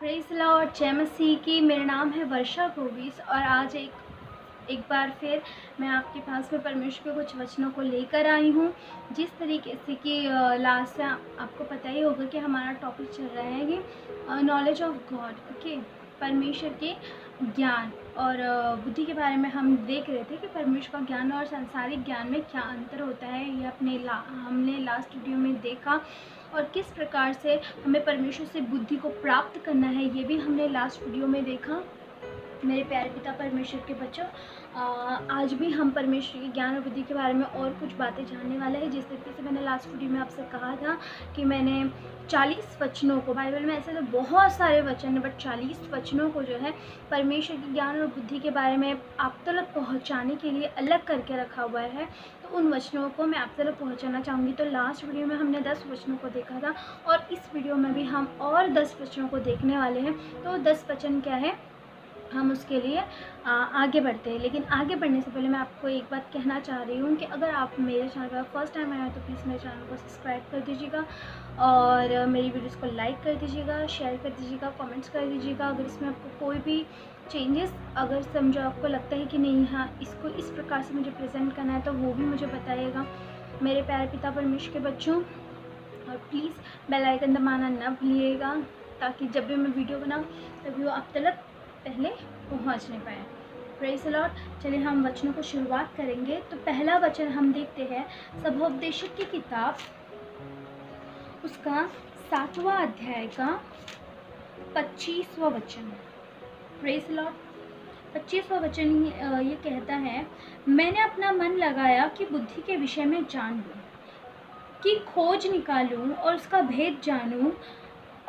Praise Lord, जय मसीह की। मेरा नाम है वर्षा गोविस और आज एक बार फिर मैं आपके पास में परमेश्वर के कुछ वचनों को लेकर आई हूँ। जिस तरीके से कि लास्ट से आपको पता ही होगा कि हमारा टॉपिक चल रहा है कि नॉलेज ऑफ गॉड, ओके, परमेश्वर के ज्ञान और बुद्धि के बारे में हम देख रहे थे कि परमेश्वर का ज्ञान और सांसारिक ज्ञान में क्या अंतर होता है। ये हमने लास्ट वीडियो में देखा और किस प्रकार से हमें परमेश्वर से बुद्धि को प्राप्त करना है, ये भी हमने लास्ट वीडियो में देखा। मेरे प्यारे पिता परमेश्वर के बच्चों, आज भी हम परमेश्वर के ज्ञान और बुद्धि के बारे में और कुछ बातें जानने वाले हैं। जिस तरीके से मैंने लास्ट वीडियो में आपसे कहा था कि मैंने 40 वचनों को, बाइबल में ऐसे तो बहुत सारे वचन हैं, बट 40 वचनों को जो है परमेश्वर के ज्ञान और बुद्धि के बारे में आप तक पहुँचाने के लिए अलग करके रखा हुआ है। तो उन वचनों को मैं आप तक पहुँचाना चाहूँगी। तो लास्ट वीडियो में हमने 10 वचनों को देखा था और इस वीडियो में भी हम और 10 वचनों को देखने वाले हैं। तो 10 वचन क्या है, हम उसके लिए आगे बढ़ते हैं। लेकिन आगे बढ़ने से पहले मैं आपको एक बात कहना चाह रही हूँ कि अगर आप मेरे चैनल पर फर्स्ट टाइम आए हैं तो प्लीज़ मेरे चैनल को सब्सक्राइब कर दीजिएगा और मेरी वीडियोस को लाइक कर दीजिएगा, शेयर कर दीजिएगा, कमेंट्स कर दीजिएगा। अगर इसमें आपको कोई भी चेंजेस अगर समझो आपको लगता है कि नहीं, हाँ इसको इस प्रकार से मुझे प्रेजेंट करना है, तो वो भी मुझे बताइएगा मेरे प्यारे पिता परमेश्वर के बच्चों। और प्लीज़ बेल आइकन दबाना ना भूलिएगा ताकि जब भी मैं वीडियो बनाऊँ तभी वो आप तक पहले पहुंच नहीं पाए। Praise the Lord. चलिए हम वचनों को शुरुआत करेंगे। तो पहला वचन हम देखते हैं सभोपदेशक की किताब, उसका 7वां अध्याय का 25वां वचन। Praise the Lord. 25वां वचन ये कहता है, मैंने अपना मन लगाया कि बुद्धि के विषय में जान लूँ, कि खोज निकालूं और उसका भेद जानूं,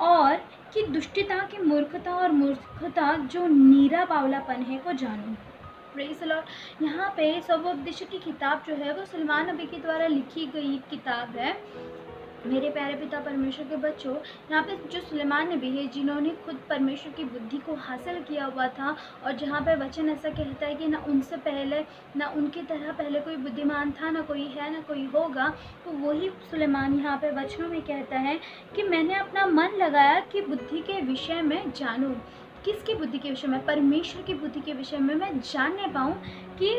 और कि दुष्टता की मूर्खता और मूर्खता जो नीरा बावलापन है को जानूं। Praise the Lord. यहाँ पे सभोपदेशक की किताब जो है वो सुलेमान नबी के द्वारा लिखी गई किताब है। मेरे प्यारे पिता परमेश्वर के बच्चों, यहाँ पे जो सुलेमान नबी है जिन्होंने खुद परमेश्वर की बुद्धि को हासिल किया हुआ था, और जहाँ पे वचन ऐसा कहता है कि ना उनसे पहले, ना उनकी तरह पहले कोई बुद्धिमान था, ना कोई है, ना कोई होगा, तो वही सुलेमान यहाँ पे वचनों में कहता है कि मैंने अपना मन लगाया कि बुद्धि के विषय में जानूँ। किसकी बुद्धि के विषय में? परमेश्वर की बुद्धि के विषय में मैं जानने पाऊँ, कि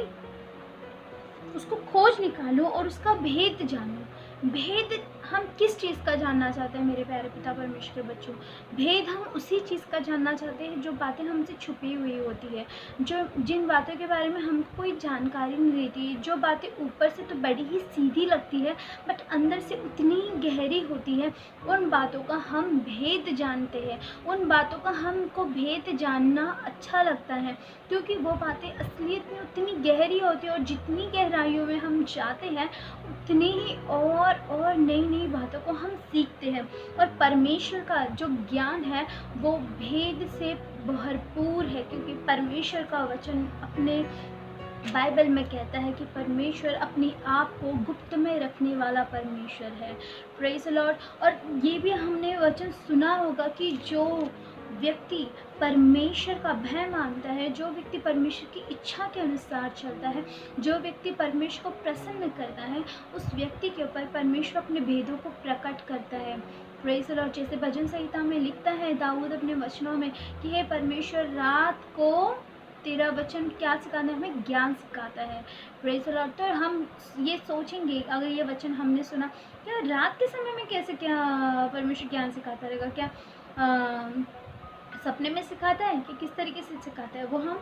उसको खोज निकालूं और उसका भेद जानूं। भेद हम किस चीज़ का जानना चाहते हैं मेरे प्यारे पिता परमेश्वर के बच्चों? भेद हम उसी चीज़ का जानना चाहते हैं जो बातें हमसे छुपी हुई होती है, जो जिन बातों के बारे में हमको कोई जानकारी नहीं रहती, जो बातें ऊपर से तो बड़ी ही सीधी लगती है बट अंदर से उतनी ही गहरी होती है। उन बातों का हम भेद जानते हैं, उन बातों का हमको भेद जानना अच्छा लगता है, क्योंकि वो बातें असलियत में उतनी गहरी होती है और जितनी गहराइयों में हम जाते हैं उतनी ही और नई नई बातों को हम सीखते हैं। और परमेश्वर का जो ज्ञान है वो भेद से भरपूर है, क्योंकि परमेश्वर का वचन अपने बाइबल में कहता है कि परमेश्वर अपने आप को गुप्त में रखने वाला परमेश्वर है। Praise the Lord. और ये भी हमने वचन सुना होगा कि जो व्यक्ति परमेश्वर का भय मानता है, जो व्यक्ति परमेश्वर की इच्छा के अनुसार चलता है, जो व्यक्ति परमेश्वर को प्रसन्न करता है, उस व्यक्ति के ऊपर परमेश्वर अपने भेदों को प्रकट करता है। Praise the Lord. जैसे भजन संहिता में लिखता है दाऊद अपने वचनों में कि हे परमेश्वर, रात को तेरा वचन क्या सिखाता है? हमें ज्ञान सिखाता है। Praise the Lord. तो हम ये सोचेंगे, अगर ये वचन हमने सुना, क्या रात के समय में कैसे क्या परमेश्वर ज्ञान सिखाता रहेगा? क्या सपने में सिखाता है कि किस तरीके से सिखाता है? वो हम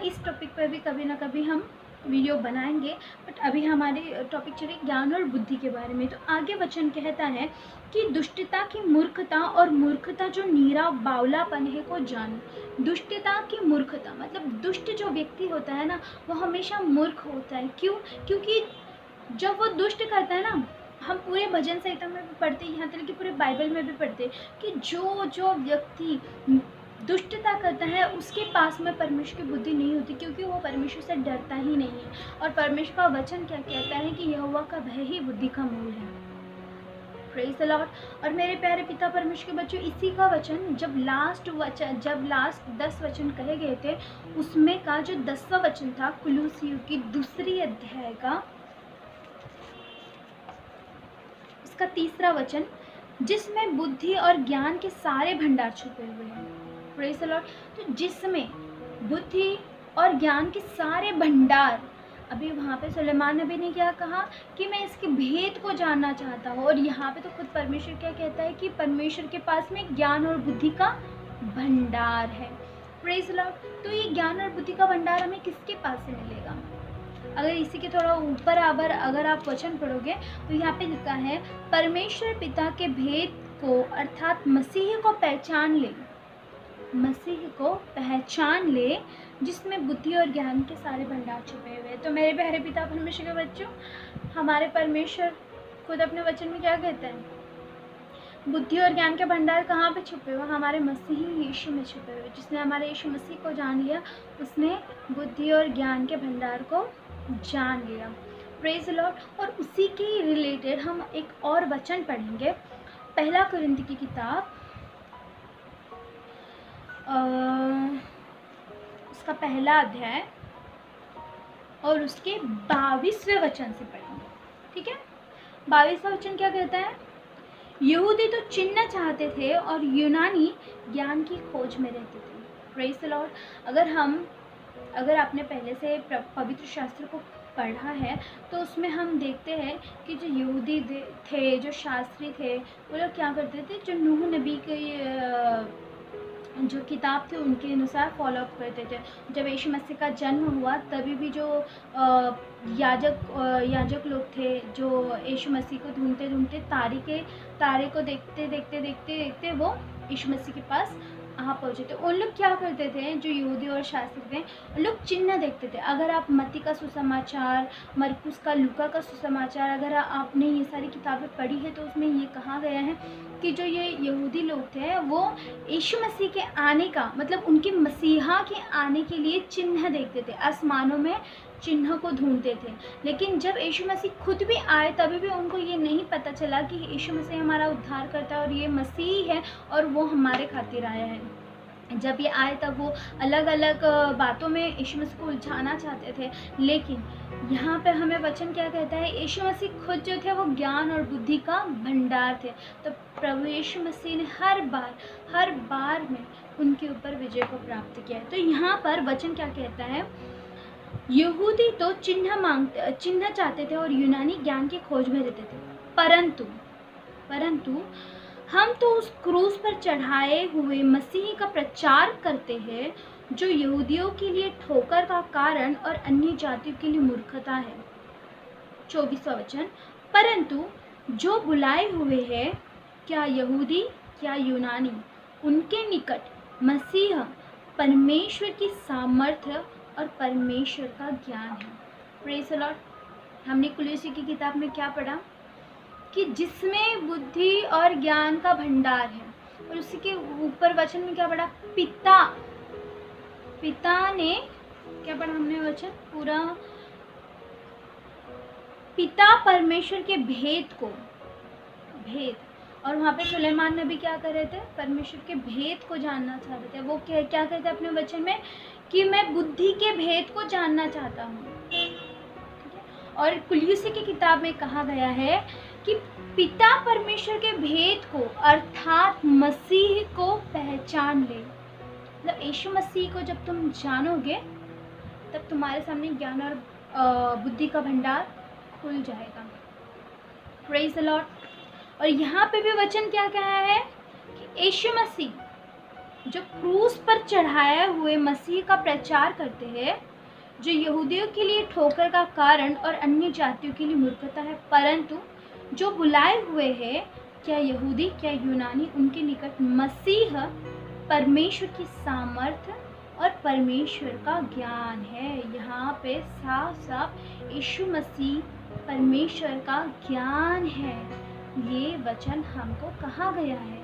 इस टॉपिक पर भी कभी ना कभी हम वीडियो बनाएंगे, बट अभी हमारे टॉपिक चले ज्ञान और बुद्धि के बारे में। तो आगे वचन कहता है कि दुष्टता की मूर्खता और मूर्खता जो नीरा बावलापन है को जान। दुष्टता की मूर्खता मतलब दुष्ट जो व्यक्ति होता है ना, वो हमेशा मूर्ख होता है। क्यों? क्योंकि जब वो दुष्ट करता है ना, हम पूरे भजन संहिता में भी पढ़ते हैं, यहाँ तक कि पूरे बाइबल में भी पढ़ते हैं कि जो व्यक्ति दुष्टता करता है उसके पास में परमेश्वर की बुद्धि नहीं होती, क्योंकि वो परमेश्वर से डरता ही नहीं है। और परमेश्वर का वचन क्या कहता है कि यहोवा का भय ही बुद्धि का मूल है। Praise the Lord. और मेरे प्यारे पिता परमेश्वर के बच्चों, इसी का वचन जब लास्ट 10 वचन कहे गए थे, उसमें का जो 10वां वचन था कुलुस्सियों की 2 अध्याय का उसका 3रा वचन, जिसमें बुद्धि और ज्ञान के सारे भंडार छुपे हुए हैं। Praise the Lord. तो जिसमें बुद्धि और ज्ञान के सारे भंडार, अभी वहाँ पे सुलेमान नबी ने क्या कहा कि मैं इसके भेद को जानना चाहता हूँ, और यहाँ पे तो खुद परमेश्वर क्या कहता है कि परमेश्वर के पास में ज्ञान और बुद्धि का भंडार है। Praise the Lord. तो ये ज्ञान और बुद्धि का भंडार हमें किसके पास से मिलेगा? अगर इसी के थोड़ा ऊपर अगर आप वचन पढ़ोगे तो यहाँ पे लिखा है, परमेश्वर पिता के भेद को अर्थात मसीह को पहचान ले, मसीह को पहचान ले, जिसमें बुद्धि और ज्ञान के सारे भंडार छुपे हुए हैं। तो मेरे प्यारे पिता परमेश्वर के बच्चों, हमारे परमेश्वर खुद अपने वचन में क्या कहते हैं? बुद्धि और ज्ञान के भंडार कहाँ पे छुपे हुए? हमारे मसीही यीशु में छुपे हुए। जिसने हमारे यीशु मसीह को जान लिया, उसने बुद्धि और ज्ञान के भंडार को जान लिया। Praise the Lord. और उसी के रिलेटेड हम एक और वचन पढ़ेंगे, पहला कुरिन्थ की किताब, उसका पहला अध्याय और उसके 22वें वचन से पढ़ेंगे। ठीक है? 22वां वचन क्या कहता है? यहूदी तो चिन्ह चाहते थे और यूनानी ज्ञान की खोज में रहते थे। Praise the Lord. अगर आपने पहले से पवित्र शास्त्र को पढ़ा है तो उसमें हम देखते हैं कि जो यहूदी थे, जो शास्त्री थे, वो लोग क्या करते थे? जो नूह नबी के जो किताब थे उनके अनुसार फॉलोअप करते थे। जब यीशु मसीह का जन्म हुआ तभी भी जो याजक लोग थे, जो यीशु मसीह को ढूंढते तारे को देखते वो यीशु मसीह के पास आ पहुँचे थे। उन लोग क्या करते थे? जो यहूदी और शास्त्री थे, उन लोग चिन्ह देखते थे। अगर आप मत्ती का सुसमाचार, मरकुस का, लूका का सुसमाचार, अगर आपने ये सारी किताबें पढ़ी है तो उसमें ये कहा गया है कि जो ये यहूदी लोग थे वो यीशु मसीह के आने का, मतलब उनके मसीहा के आने के लिए चिन्ह देखते थे, आसमानों में चिन्ह को ढूंढते थे। लेकिन जब यीशु मसीह खुद भी आए तभी भी उनको ये नहीं पता चला कि यीशु मसीह हमारा उद्धार करता है और ये मसीह है और वो हमारे खातिर आया है। जब ये आए तब वो अलग अलग बातों में यीशु मसीह को उलझाना चाहते थे। लेकिन यहाँ पे हमें वचन क्या कहता है? यीशु मसीह खुद जो थे वो ज्ञान और बुद्धि का भंडार थे। तो प्रभु यीशु मसीह ने हर बार में उनके ऊपर विजय को प्राप्त किया है। तो यहाँ पर वचन क्या कहता है? यहूदी तो चिन्ह चाहते थे और यूनानी ज्ञान की खोज में रहते थे, परंतु हम तो उस क्रूस पर चढ़ाए हुए मसीह का प्रचार करते हैं, जो यहूदियों के लिए ठोकर का कारण और अन्य जातियों के लिए मूर्खता है। 24वां वचन, परंतु जो बुलाए हुए हैं, क्या यहूदी क्या यूनानी, उनके निकट मसीह परमेश्वर की सामर्थ्य और परमेश्वर का ज्ञान है। Praise the Lord. हमने कुलुस्सी की किताब में क्या पढ़ा कि जिसमें बुद्धि और ज्ञान का भंडार है, और उसी के ऊपर वचन में क्या पढ़ा? पिता ने क्या पढ़ा हमने वचन पूरा? पिता परमेश्वर के भेद, और वहाँ पे सुलेमान नबी क्या कर रहे थे? परमेश्वर के भेद को जानना चाहते थे। वो क्या कहते हैं अपने वचन में कि मैं बुद्धि के भेद को जानना चाहता हूँ। और कुलुस्सी की किताब में कहा गया है कि पिता परमेश्वर के भेद को अर्थात मसीह को पहचान ले। मतलब यीशु मसीह को जब तुम जानोगे तब तुम्हारे सामने ज्ञान और बुद्धि का भंडार खुल जाएगा। Praise the Lord. और यहाँ पे भी वचन क्या कहा है कि यीशु मसीह जो क्रूस पर चढ़ाए हुए मसीह का प्रचार करते हैं, जो यहूदियों के लिए ठोकर का कारण और अन्य जातियों के लिए मूर्खता है, परंतु जो बुलाए हुए हैं, क्या यहूदी क्या यूनानी, उनके निकट मसीह परमेश्वर की सामर्थ्य और परमेश्वर का ज्ञान है। यहाँ पे साफ साफ यीशु मसीह परमेश्वर का ज्ञान है, ये वचन हमको कहा गया है।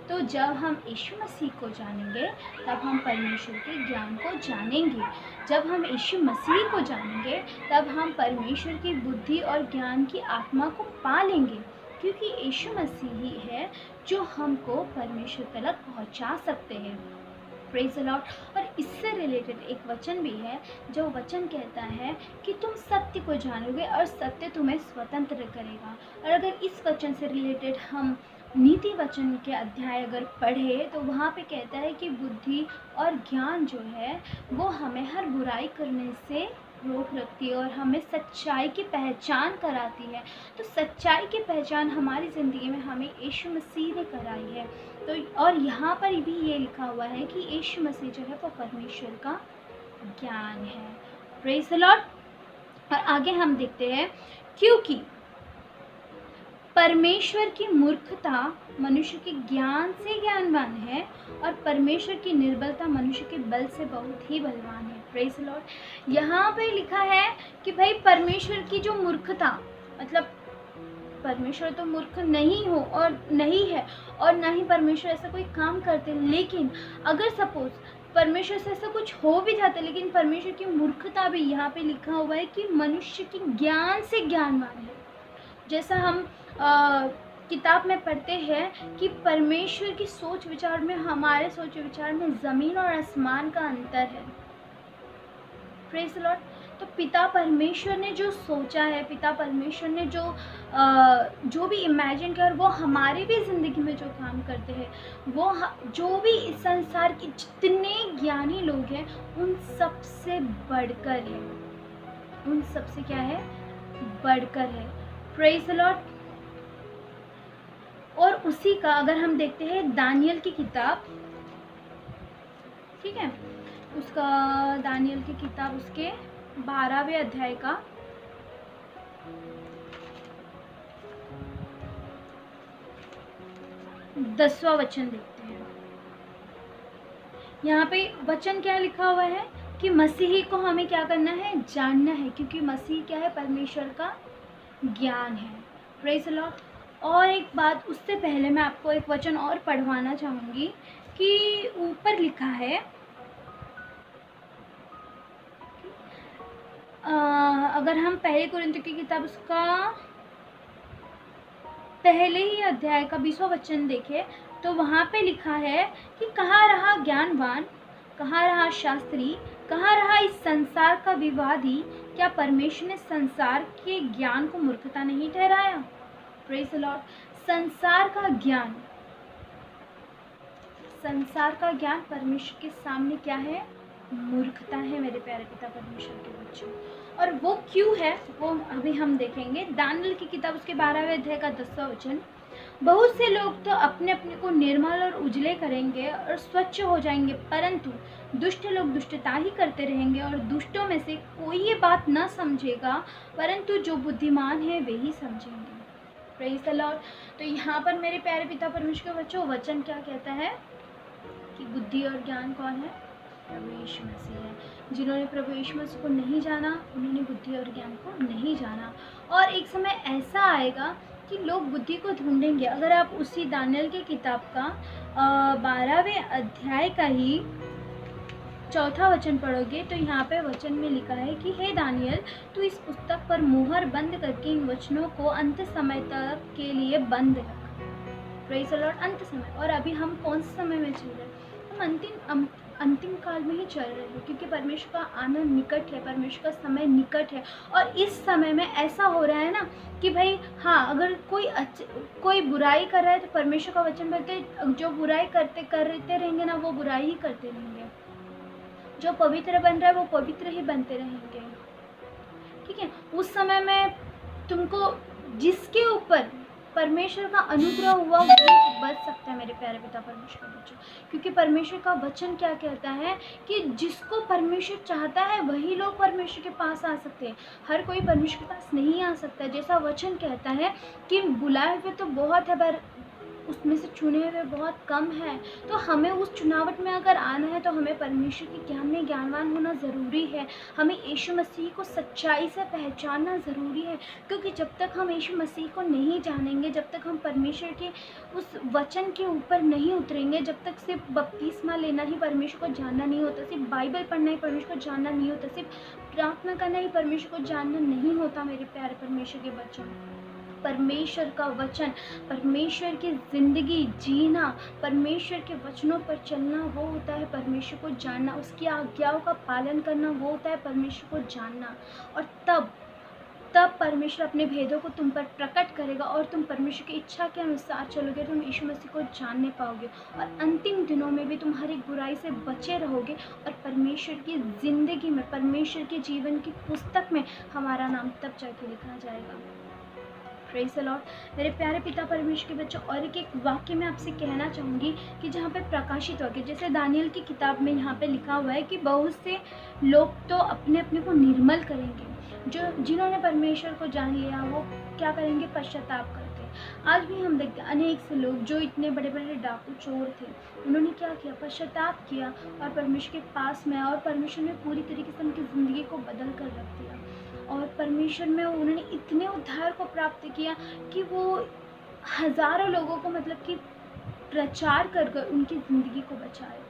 तो जब हम यीशु मसीह को जानेंगे तब हम परमेश्वर के ज्ञान को जानेंगे। जब हम यीशु मसीह को जानेंगे तब हम परमेश्वर की बुद्धि और ज्ञान की आत्मा को पा लेंगे, क्योंकि यीशु मसीह ही है जो हमको परमेश्वर तक पहुंचा सकते हैं। Praise the Lord. और इससे रिलेटेड एक वचन भी है, जो वचन कहता है कि तुम सत्य को जानोगे और सत्य तुम्हें स्वतंत्र करेगा। और अगर इस वचन से रिलेटेड हम नीति वचन के अध्याय अगर पढ़े तो वहाँ पे कहता है कि बुद्धि और ज्ञान जो है वो हमें हर बुराई करने से रोक रखती है और हमें सच्चाई की पहचान कराती है। तो सच्चाई की पहचान हमारी ज़िंदगी में हमें यीशु मसीह ने कराई है। तो और यहाँ पर भी ये लिखा हुआ है कि यीशु मसीह जो है वो परमेश्वर का ज्ञान है। Praise the Lord. और आगे हम देखते हैं, क्योंकि परमेश्वर की मूर्खता मनुष्य के ज्ञान से ज्ञानवान है और परमेश्वर की निर्बलता मनुष्य के बल से बहुत ही बलवान है। Praise the Lord. यहाँ पे लिखा है कि भाई परमेश्वर की जो मूर्खता, मतलब परमेश्वर तो मूर्ख नहीं हो और नहीं है और ना ही परमेश्वर ऐसा कोई काम करते, लेकिन अगर सपोज परमेश्वर से ऐसा कुछ हो भी जाता, लेकिन परमेश्वर की मूर्खता भी यहाँ पे लिखा हुआ है कि मनुष्य के ज्ञान से ज्ञानवान है। जैसा हम किताब में पढ़ते हैं कि परमेश्वर की सोच विचार में, हमारे सोच विचार में ज़मीन और आसमान का अंतर है। Praise the Lord. तो पिता परमेश्वर ने जो सोचा है, पिता परमेश्वर ने जो भी इमेजिन किया, और वो हमारे भी ज़िंदगी में जो काम करते हैं, वो जो भी इस संसार के जितने ज्ञानी लोग हैं उन सब से बढ़कर है, उन सब से क्या है, बढ़कर है। Praise the Lord. और उसी का अगर हम देखते हैं दानियल की किताब, ठीक है, उसका दानियल की किताब उसके 12वें अध्याय का 10वां वचन देखते हैं। यहाँ पे वचन क्या लिखा हुआ है कि मसीही को हमें क्या करना है, जानना है, क्योंकि मसीह क्या है, परमेश्वर का ज्ञान है। Praise the Lord. और एक बात, उससे पहले मैं आपको एक वचन और पढ़वाना चाहूँगी कि ऊपर लिखा है, अगर हम पहले कुरिन्थियों की किताब उसका पहले ही अध्याय का 20वां वचन देखें तो वहाँ पे लिखा है कि कहाँ रहा ज्ञानवान, कहाँ रहा शास्त्री, कहाँ रहा इस संसार का विवादी, क्या परमेश्वर ने संसार के ज्ञान को मूर्खता नहीं ठहराया। Praise the Lord. संसार का ज्ञान, संसार का ज्ञान परमेश्वर के सामने क्या है, मूर्खता है मेरे प्यारे पिता परमेश्वर के बच्चों। और वो क्यों है वो अभी हम देखेंगे। दानियल की किताब उसके 12वें अध्याय का 10वां वचन, बहुत से लोग तो अपने अपने को निर्मल और उजले करेंगे और स्वच्छ हो जाएंगे, परंतु दुष्ट लोग दुष्टता ही करते रहेंगे और दुष्टों में से कोई ये बात न समझेगा, परंतु जो बुद्धिमान है वे ही समझेंगे। Praise the Lord. तो यहाँ पर मेरे प्यारे पिता परमेश्वर के बच्चों वचन क्या कहता है कि बुद्धि और ज्ञान कौन है, प्रभु यीशु मसीह है। जिन्होंने प्रभु यीशु मसीह को नहीं जाना उन्होंने बुद्धि और ज्ञान को नहीं जाना। और एक समय ऐसा आएगा कि लोग बुद्धि को ढूंढेंगे। अगर आप उसी दानियल की किताब का 12वें अध्याय का ही 4था वचन पढ़ोगे तो यहाँ पे वचन में लिखा है कि हे दानियल, तू इस पुस्तक पर मुहर बंद करके इन वचनों को अंत समय तक के लिए बंद रख। Praise the Lord. अंत समय, और अभी हम कौन से समय में चल रहे हैं, हम अंतिम काल में ही चल रहे हैं, क्योंकि परमेश्वर का आना निकट है, परमेश्वर का समय निकट है। और इस समय में ऐसा हो रहा है ना कि भाई हाँ, अगर कोई बुराई कर रहा है तो परमेश्वर का वचन बोलते जो बुराई करते रहेंगे ना वो बुराई ही करते रहेंगे, जो पवित्र बन रहा है वो पवित्र ही बनते रहेंगे। ठीक है। उस समय में तुमको जिसके ऊपर परमेश्वर का अनुग्रह हुआ वही बच सकता है मेरे प्यारे पिता परमेश्वर का बच्चों, क्योंकि परमेश्वर का वचन क्या कहता है कि जिसको परमेश्वर चाहता है वही लोग परमेश्वर के पास आ सकते हैं। हर कोई परमेश्वर के पास नहीं आ सकता। जैसा वचन कहता है कि बुलाए हुए तो बहुत है पर उसमें से चुने हुए बहुत कम है। तो हमें उस चुनावट में अगर आना है तो हमें परमेश्वर के ज्ञान में ज्ञानवान होना ज़रूरी है। हमें यीशु मसीह को सच्चाई से पहचानना ज़रूरी है, क्योंकि जब तक हम यीशु मसीह को नहीं जानेंगे, जब तक हम परमेश्वर के उस वचन के ऊपर नहीं उतरेंगे, जब तक सिर्फ बपतिस्मा लेना ही परमेश्वर को जानना नहीं होता, सिर्फ बाइबल पढ़ना ही परमेश्वर को जानना नहीं होता, सिर्फ प्रार्थना करना ही परमेश्वर को जानना नहीं होता मेरे प्यारे परमेश्वर के बच्चों। परमेश्वर का वचन, परमेश्वर की ज़िंदगी जीना, परमेश्वर के वचनों पर चलना वो होता है परमेश्वर को जानना। उसकी आज्ञाओं का पालन करना वो होता है परमेश्वर को जानना। और तब तब परमेश्वर अपने भेदों को तुम पर प्रकट करेगा और तुम परमेश्वर की इच्छा के अनुसार चलोगे, तुम यीशु मसीह को जानने पाओगे और अंतिम दिनों में भी तुम हर एक बुराई से बचे रहोगे और परमेश्वर की ज़िंदगी में, परमेश्वर के जीवन की पुस्तक में हमारा नाम तब जाके लिखा जाएगा। Praise the Lord. मेरे प्यारे पिता परमेश्वर के बच्चों, और एक वाक्य मैं आपसे कहना चाहूँगी कि जहाँ पे प्रकाशित वाक्य, जैसे दानियल की किताब में यहाँ पे लिखा हुआ है कि बहुत से लोग तो अपने अपने को निर्मल करेंगे, जो जिन्होंने परमेश्वर को जान लिया वो क्या करेंगे, पश्चाताप करके। आज भी हम देखते हैं अनेक से लोग जो इतने बड़े बड़े डाकू चोर थे, उन्होंने क्या किया, पश्चाताप किया और परमेश्वर के पास में आया और परमेश्वर ने पूरी तरीके से उनकी ज़िंदगी को बदल कर रख दिया और परमेश्वर में उन्होंने इतने उद्धार को प्राप्त किया कि वो हज़ारों लोगों को मतलब कि प्रचार कर कर उनकी ज़िंदगी को बचाए थे।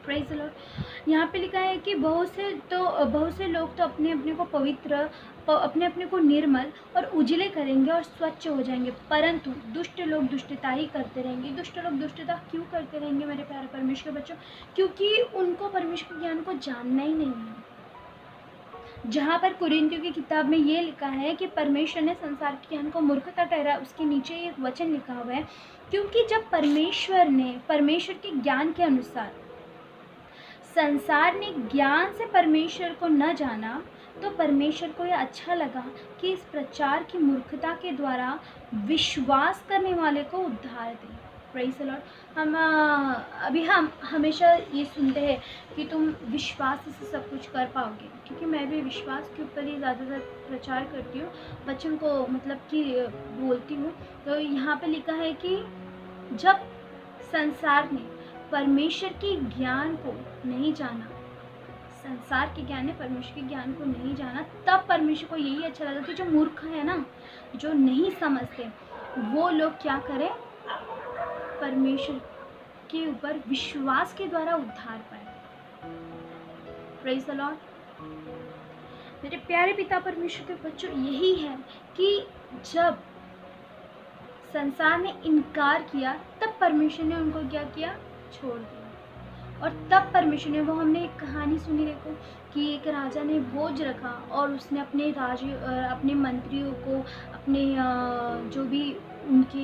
Praise the Lord. यहाँ पे लिखा है कि बहुत से लोग तो अपने अपने को पवित्र, अपने अपने को निर्मल और उजले करेंगे और स्वच्छ हो जाएंगे, परंतु दुष्ट लोग दुष्टता ही करते रहेंगे। दुष्ट लोग दुष्टता क्यों करते रहेंगे मेरे प्यारे परमेश्वर के बच्चों? क्योंकि उनको परमेश्वर के ज्ञान को जानना ही नहीं है। जहाँ पर कुरिन्थियों की किताब में ये लिखा है कि परमेश्वर ने संसार के ज्ञान को मूर्खता ठहरा, उसके नीचे एक वचन लिखा हुआ है, क्योंकि जब परमेश्वर के ज्ञान के अनुसार संसार ने ज्ञान से परमेश्वर को न जाना, तो परमेश्वर को यह अच्छा लगा कि इस प्रचार की मूर्खता के द्वारा विश्वास करने वाले को उद्धार दे। Praise the Lord. हम हमेशा ये सुनते हैं कि तुम विश्वास से सब कुछ कर पाओगे, क्योंकि मैं भी विश्वास के ऊपर ही ज़्यादातर प्रचार करती हूँ, बच्चों को मतलब कि बोलती हूँ। तो यहाँ पे लिखा है कि जब संसार ने परमेश्वर के ज्ञान को नहीं जाना, संसार के ज्ञान ने परमेश्वर के ज्ञान को नहीं जाना, तब परमेश्वर को यही अच्छा लगा कि जो मूर्ख है ना, जो नहीं समझते, वो लोग क्या करें, परमेश्वर के ऊपर विश्वास के द्वारा उद्धार पाए। Praise the Lord. मेरे प्यारे पिता परमेश्वर के बच्चों, यही है कि जब संसार ने इनकार किया, तब परमेश्वर ने उनको क्या किया, छोड़ दिया। और तब परमेश्वर ने, वो हमने एक कहानी सुनी देखो कि एक राजा ने भोज रखा और उसने अपने मंत्रियों को, अपने जो भी उनके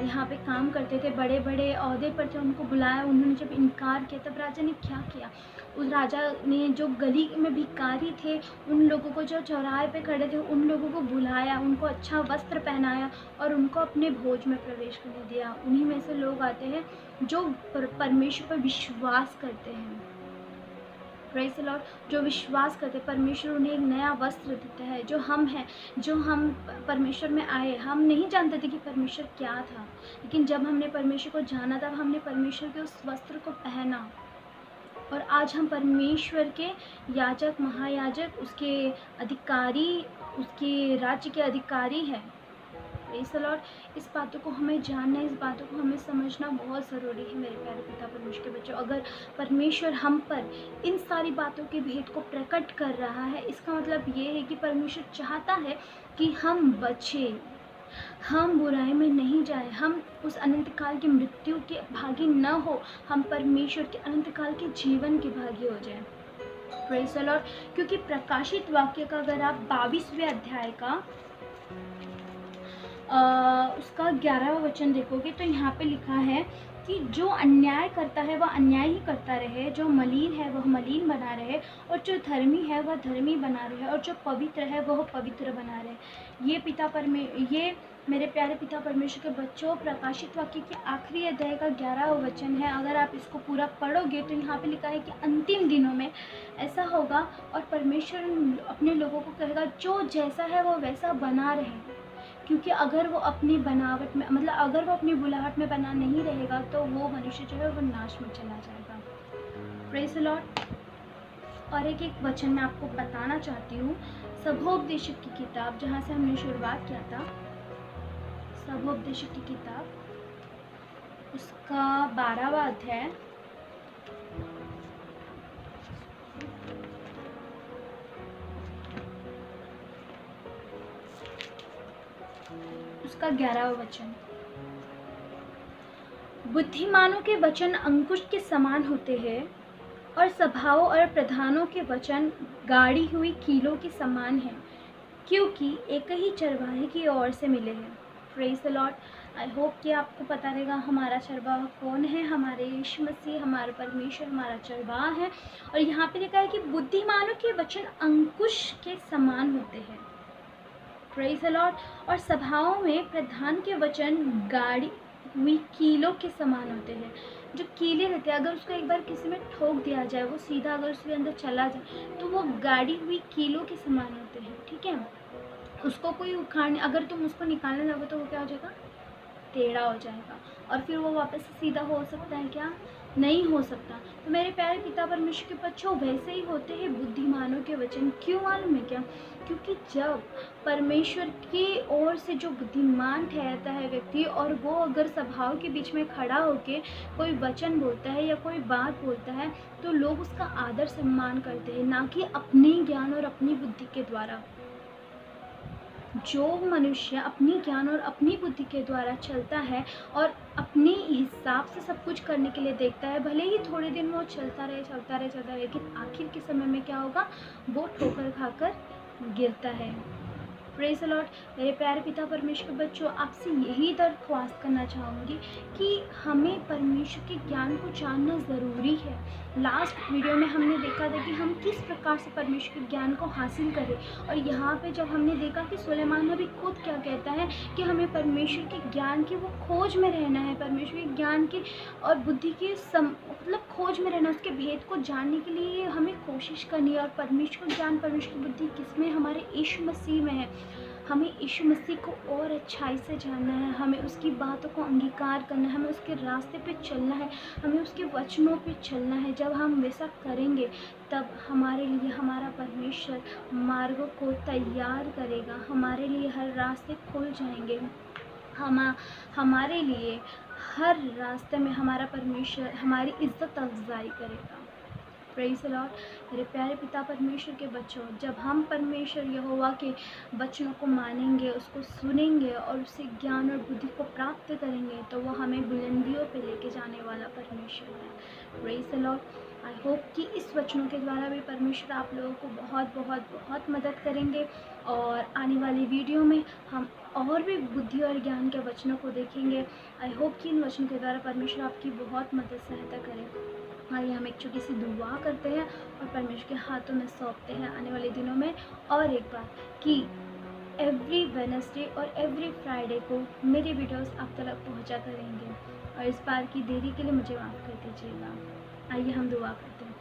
यहाँ पे काम करते थे, बड़े बड़े ओहदे पर थे, उनको बुलाया। उन्होंने जब इनकार किया, तब राजा ने क्या किया, उस राजा ने जो गली में भिखारी थे, उन लोगों को, जो चौराहे पे खड़े थे, उन लोगों को बुलाया, उनको अच्छा वस्त्र पहनाया और उनको अपने भोज में प्रवेश करने दिया। उन्हीं में से लोग आते हैं जो परमेश्वर पर विश्वास करते हैं। Praise the Lord. जो विश्वास करते, परमेश्वर उन्हें एक नया वस्त्र देता है। जो हम हैं, जो हम परमेश्वर में आए, हम नहीं जानते थे कि परमेश्वर क्या था, लेकिन जब हमने परमेश्वर को जाना, तब हमने परमेश्वर के उस वस्त्र को पहना और आज हम परमेश्वर के याजक, महायाजक, उसके अधिकारी, उसके राज्य के अधिकारी हैं। Praise the Lord. इस बातों को हमें जानना, इस बातों को हमें समझना बहुत ज़रूरी है मेरे प्यारे पिता परमेश्वर के बच्चों। अगर परमेश्वर हम पर इन सारी बातों के भेद को प्रकट कर रहा है, इसका मतलब ये है कि परमेश्वर चाहता है कि हम बचें, हम बुराई में नहीं जाए, हम उस अनंत काल की मृत्यु के भागी न हो, हम परमेश्वर के अनंत काल के जीवन के भागी हो जाए। Praise the Lord. क्योंकि प्रकाशित वाक्य का अगर आप 22वें अध्याय का उसका 11वां वचन देखोगे, तो यहाँ पे लिखा है कि जो अन्याय करता है वह अन्याय ही करता रहे, जो मलिन है वह मलिन बना रहे, और जो धर्मी है वह धर्मी बना रहे, और जो पवित्र है वह पवित्र बना रहे। ये मेरे प्यारे पिता परमेश्वर के बच्चों, प्रकाशित वाक्य के आखिरी अध्याय का 11वां वचन है। अगर आप इसको पूरा पढ़ोगे तो यहाँ पे लिखा है कि अंतिम दिनों में ऐसा होगा और परमेश्वर अपने लोगों को कहेगा, जो जैसा है वो वैसा बना रहे। क्योंकि अगर वो अपनी बनावट में, मतलब अगर वो अपनी बुलाहट में बना नहीं रहेगा, तो वो मनुष्य जो है वो नाश में चला जाएगा। Praise the Lord. और एक वचन मैं आपको बताना चाहती हूँ, सभोपदेशक की किताब, जहाँ से हमने शुरुआत किया था, सभोपदेशक की किताब, उसका 12वां अध्याय, उसका 11वां वचन। बुद्धिमानों के वचन अंकुश के समान होते हैं और सभाओं और प्रधानों के वचन गाड़ी हुई कीलों के समान हैं। क्योंकि एक ही चरवाहे की ओर से मिले हैं। Praise the Lord. I hope कि आपको पता रहेगा हमारा चरवाहा कौन है। हमारे यीशु मसीह, हमारा परमेश्वर हमारा चरवाहा है। और यहाँ पे लिखा है कि बुद्धिमानों के वचन अंकुश के समान होते हैं। Praise the Lord. और सभाओं में प्रधान के वचन गाड़ी हुई कीलों के समान होते हैं। जो कीले रहते हैं, अगर उसको एक बार किसी में ठोक दिया जाए, वो सीधा अगर उसके अंदर चला जाए, तो वो गाड़ी हुई कीलों के समान होते हैं। ठीक है, उसको कोई उखाड़ने, अगर तुम उसको निकालने लगो तो वो क्या हो जाएगा, टेढ़ा हो जाएगा। और फिर वो वापस से सीधा हो सकता है क्या, नहीं हो सकता। तो मेरे प्यारे पिता परमेश्वर के बच्चों, वैसे ही होते हैं बुद्धिमानों के वचन। क्यों मालूम है क्या? क्योंकि जब परमेश्वर की ओर से जो बुद्धिमान ठहरता है व्यक्ति, और वो अगर सभाओं के बीच में खड़ा होके कोई वचन बोलता है या कोई बात बोलता है, तो लोग उसका आदर सम्मान करते हैं, ना कि अपने ज्ञान और अपनी बुद्धि के द्वारा। जो मनुष्य अपनी ज्ञान और अपनी बुद्धि के द्वारा चलता है और अपने हिसाब से सब कुछ करने के लिए देखता है, भले ही थोड़े दिन वो चलता रहे, लेकिन आखिर के समय में क्या होगा, वो ठोकर खाकर गिरता है। Praise the Lord. मेरे प्यारे पिता परमेश्वर के बच्चों, आपसे यही दरख्वास्त करना चाहूँगी कि हमें परमेश्वर के ज्ञान को जानना ज़रूरी है। लास्ट वीडियो में हमने देखा था कि हम किस प्रकार से परमेश्वर के ज्ञान को हासिल करें, और यहाँ पे जब हमने देखा कि सुलेमान नबी खुद क्या कहता है कि हमें परमेश्वर के ज्ञान की वो खोज में रहना है, परमेश्वर के ज्ञान की और बुद्धि की मतलब खोज में रहना, उसके भेद को जानने के लिए हमें कोशिश करनी है। और परमेश्वर का ज्ञान, परमेश्वर की बुद्धि किसमें, हमारे यीशु मसीह में है। हमें यीशु मसीह को और अच्छाई से जानना है, हमें उसकी बातों को अंगीकार करना है, हमें उसके रास्ते पे चलना है, हमें उसके वचनों पे चलना है। जब हम वैसा करेंगे, तब हमारे लिए हमारा परमेश्वर मार्गों को तैयार करेगा, हमारे लिए हर रास्ते खुल जाएंगे। हमारे लिए हर रास्ते में हमारा परमेश्वर हमारी इज्जत अफजाई करेगा। Praise the Lord. मेरे प्यारे पिता परमेश्वर के बच्चों, जब हम परमेश्वर यहोवा के वचनों को मानेंगे, उसको सुनेंगे और उससे ज्ञान और बुद्धि को प्राप्त करेंगे, तो वो हमें बुलंदियों पे लेके जाने वाला परमेश्वर है। Praise the Lord. I hope कि इस वचनों के द्वारा भी परमेश्वर आप लोगों को बहुत बहुत बहुत मदद करेंगे। और आने वाली वीडियो में हम और भी बुद्धि और ज्ञान के वचनों को देखेंगे। आई होप कि इन वचनों के द्वारा परमेश्वर आपकी बहुत मदद सहायता करें। आइए हम एक छोटी सी दुआ करते हैं और परमेश्वर के हाथों में सौंपते हैं आने वाले दिनों में। और एक बार कि एवरी वेडनेसडे और एवरी फ्राइडे को मेरी वीडियोस आप तक पहुंचा करेंगे, और इस बार की देरी के लिए मुझे माफ़ कर दीजिएगा। आइए हम दुआ करते हैं।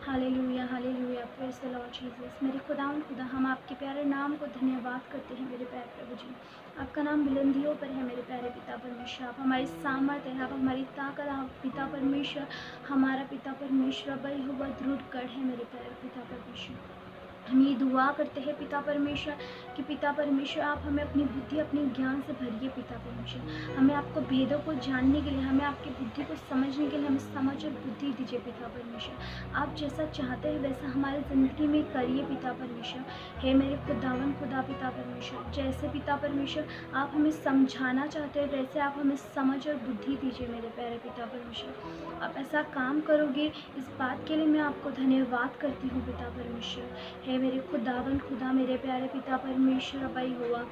Hallelujah hallelujah, praise the Lord Jesus. मेरे खुदा हम आपके प्यारे नाम को धन्यवाद करते हैं मेरे प्यारे प्रभु जी। आपका नाम बुलंदियों पर है मेरे प्यारे पिता परमेश्वर। आप हमारी सामर्थ है, आप हमारी ताकत, आप पिता परमेश्वर, हमारा पिता परमेश्वर बल हुआ दृढ़ गढ़ है मेरे प्यारे पिता परमेश्वर। हम ये दुआ करते हैं पिता परमेश्वर कि पिता परमेश्वर आप हमें अपनी बुद्धि, अपने ज्ञान से भरिए पिता परमेश्वर। हमें आपको भेदों को जानने के लिए, हमें आपकी बुद्धि को समझने के लिए हमें समझ और बुद्धि दीजिए पिता परमेश्वर। आप जैसा चाहते हैं वैसा हमारी ज़िंदगी में करिए पिता परमेश्वर। हे मेरे खुदा पिता परमेश्वर, जैसे पिता परमेश्वर आप हमें समझाना चाहते हैं, वैसे आप हमें समझ और बुद्धि दीजिए मेरे प्यारे पिता परमेश्वर। आप ऐसा काम करोगे, इस बात के लिए मैं आपको धन्यवाद करती हूँ पिता परमेश्वर। हे मेरे खुदा मेरे प्यारे पिता परमेश्वर भाई हुआ,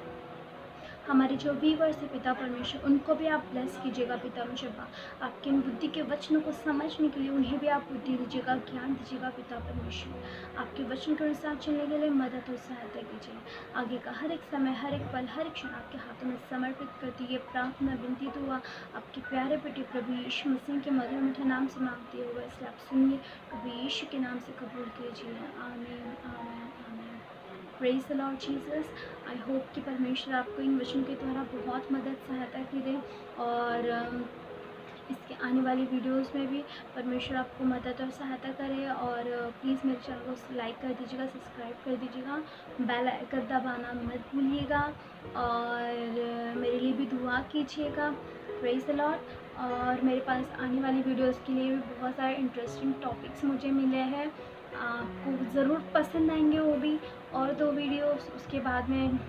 हमारे जो व्यूअर्स है पिता परमेश्वर, उनको भी आप ब्लेस कीजिएगा पिता परमेश्वर। आपके इन बुद्धि के वचनों को समझने के लिए उन्हें भी आप बुद्धि दीजिएगा, ज्ञान दीजिएगा पिता परमेश्वर। आपके वचन के अनुसार चलने के लिए मदद और सहायता कीजिए। आगे का हर एक समय, हर एक पल, हर एक क्षण आपके हाथों में समर्पित करती है। प्रार्थना विनती दुआ आपके प्यारे बेटे प्रभु यीशु मसीह के मधुर मीठे नाम से मांगती है, इसलिए आप सुनिए, प्रभु यीशु के नाम से कबूल कीजिए। आमीन आमीन आमीन। Praise the Lord Jesus. I hope कि परमेश्वर आपको इन वचनों के द्वारा बहुत मदद सहायता की दे, और इसके आने वाली वीडियोस में भी परमेश्वर आपको मदद और सहायता करे। और प्लीज़ मेरे चैनल को लाइक कर दीजिएगा, सब्सक्राइब कर दीजिएगा, बेल आइकन दबाना मत भूलिएगा, और मेरे लिए भी दुआ कीजिएगा। Praise the Lord. और मेरे पास आने वाली वीडियोस के लिए भी बहुत सारे इंटरेस्टिंग टॉपिक्स मुझे मिले हैं, आपको ज़रूर पसंद आएंगे वो भी। और 2 वीडियोस उसके बाद में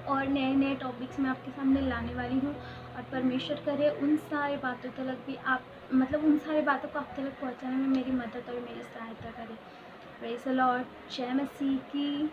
और नए नए टॉपिक्स मैं आपके सामने लाने वाली हूँ। और परमेश्वर करे उन सारी बातों तक भी आप, मतलब उन सारी बातों को आप तक पहुँचाने में मेरी मदद और मेरी सहायता करे। Praise the Lord. जय मसीह की।